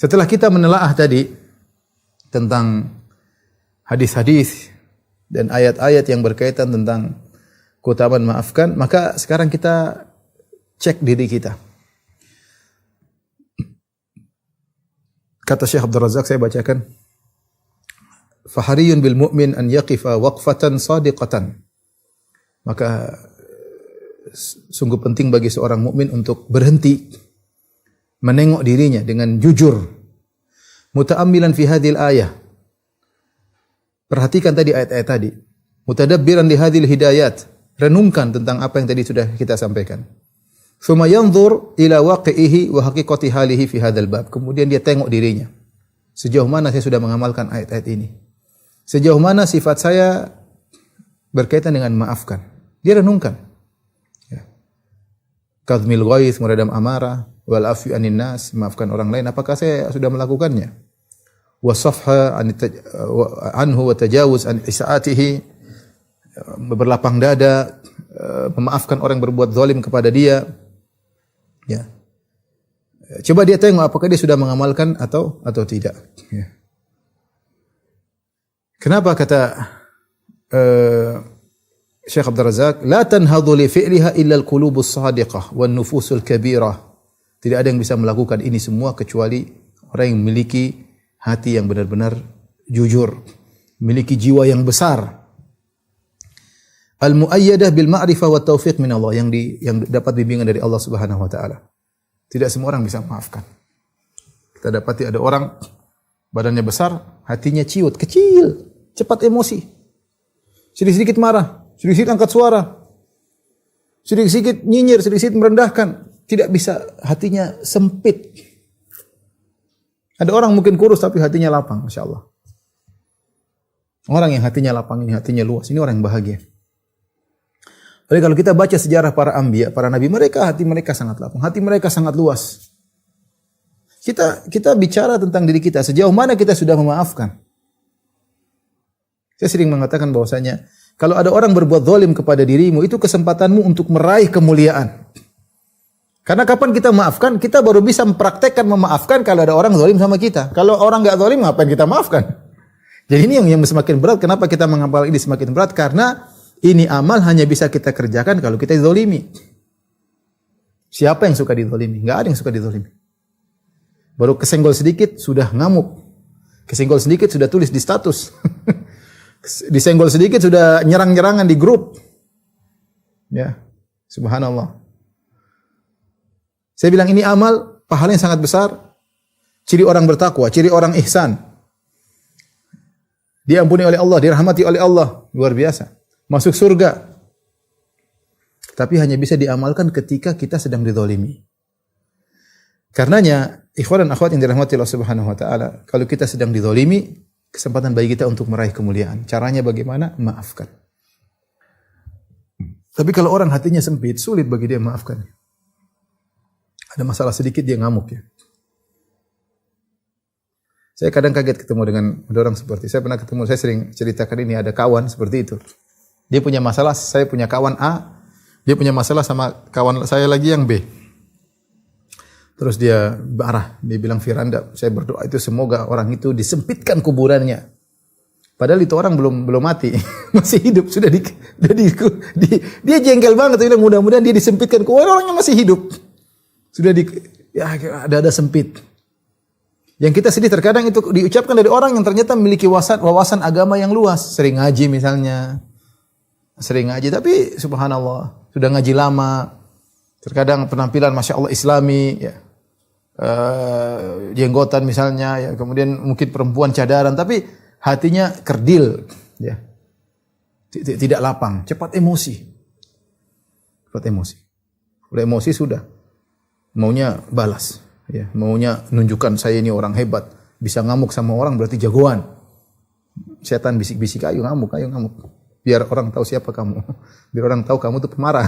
Setelah kita menelaah tadi tentang hadis-hadis dan ayat-ayat yang berkaitan tentang keutamaan maafkan, maka sekarang kita cek diri kita. Kata Syekh Abdul Razak, saya bacakan. Fahariyun bil mu'min an yaqifa waqfatan sadiqatan. Maka sungguh penting bagi seorang mukmin untuk berhenti menengok dirinya dengan jujur. Muta'ammilan fi hadhil ayah. Perhatikan tadi ayat-ayat tadi. Mutadabbiran li hadhil hidayat. Renungkan tentang apa yang tadi sudah kita sampaikan. Tsumma yanzur ila waqi'ihi wa haqiqati halihi fi hadzal bab. Kemudian dia tengok dirinya. Sejauh mana saya sudah mengamalkan ayat-ayat ini? Sejauh mana sifat saya berkaitan dengan maafkan? Dia renungkan. Ya. Kadhmil ghaith, meredam amarah, wal afwi anin nas, maafkan orang lain. Apakah saya sudah melakukannya? Wa safha anhu wa tajawuz an isaatihi, berlapang dada, memaafkan orang yang berbuat zalim kepada dia. Ya. Coba dia tengok apakah dia sudah mengamalkan atau tidak. Ya. Kenapa kata Syekh Abdul Razak, la tanhadhu li fi'liha illa al-qulubus shadiqah wan nufusul kabirah. Tidak ada yang bisa melakukan ini semua kecuali orang yang memiliki hati yang benar-benar jujur, memiliki jiwa yang besar. Al-muayyadah bil ma'rifah wa taufiq min Allah, yang dapat bimbingan dari Allah Subhanahu wa taala. Tidak semua orang bisa memaafkan. Kita dapati ada orang badannya besar, hatinya ciut, kecil, cepat emosi. Sedikit-sedikit marah, sedikit-sedikit angkat suara. Sedikit-sedikit nyinyir, sedikit-sedikit merendahkan. Tidak bisa, hatinya sempit. Ada orang mungkin kurus tapi hatinya lapang, Masya Allah. Orang yang hatinya lapang ini, hatinya luas, ini orang yang bahagia. Jadi kalau kita baca sejarah para anbiya, para nabi, hati mereka sangat lapang, hati mereka sangat luas. Kita bicara tentang diri kita, sejauh mana kita sudah memaafkan. Saya sering mengatakan bahwasanya kalau ada orang berbuat zalim kepada dirimu, itu kesempatanmu untuk meraih kemuliaan. Karena kapan kita maafkan, kita baru bisa mempraktekkan memaafkan kalau ada orang zalim sama kita. Kalau orang enggak zalim, ngapain kita maafkan? Jadi ini yang semakin berat. Kenapa kita menghafal ini semakin berat? Karena ini amal hanya bisa kita kerjakan kalau kita dizalimi. Siapa yang suka dizalimi? Enggak ada yang suka dizalimi. Baru kesenggol sedikit sudah ngamuk. Kesenggol sedikit sudah tulis di status. Disenggol sedikit sudah nyerang-nyerangan di grup. Ya, subhanallah. Saya bilang ini amal, pahalanya sangat besar. Ciri orang bertakwa, ciri orang ihsan. Diampuni oleh Allah, dirahmati oleh Allah. Luar biasa. Masuk surga. Tapi hanya bisa diamalkan ketika kita sedang dizalimi. Karenanya, ikhwan dan akhwat yang dirahmati Allah Subhanahu wa taala, kalau kita sedang dizalimi, kesempatan bagi kita untuk meraih kemuliaan. Caranya bagaimana? Maafkan. Tapi kalau orang hatinya sempit, sulit bagi dia maafkan. Ada masalah sedikit dia ngamuk ya. Saya kadang kaget ketemu dengan orang seperti saya pernah ketemu, saya sering ceritakan ini, ada kawan seperti itu. Dia punya masalah, saya punya kawan A, dia punya masalah sama kawan saya lagi yang B. Terus dia marah, dia bilang, Firanda, saya berdoa itu semoga orang itu disempitkan kuburannya. Padahal itu orang belum mati, masih hidup, dia jengkel banget, dia bilang mudah-mudahan dia disempitkan kuburan, orangnya masih hidup. Sudah ada sempit. Yang kita sedih terkadang itu diucapkan dari orang yang ternyata memiliki wawasan agama yang luas. Sering ngaji misalnya. Sering ngaji, tapi subhanallah, sudah ngaji lama. Terkadang penampilan Masya Allah Islami, ya. Jenggotan misalnya, ya. Kemudian mungkin perempuan cadaran, tapi hatinya kerdil. Ya. Tidak lapang, cepat emosi. Cepat emosi. Udah emosi sudah. Maunya balas, ya, maunya nunjukkan saya ini orang hebat, bisa ngamuk sama orang berarti jagoan. Setan bisik-bisik, ayo ngamuk, biar orang tahu siapa kamu, biar orang tahu kamu itu pemarah.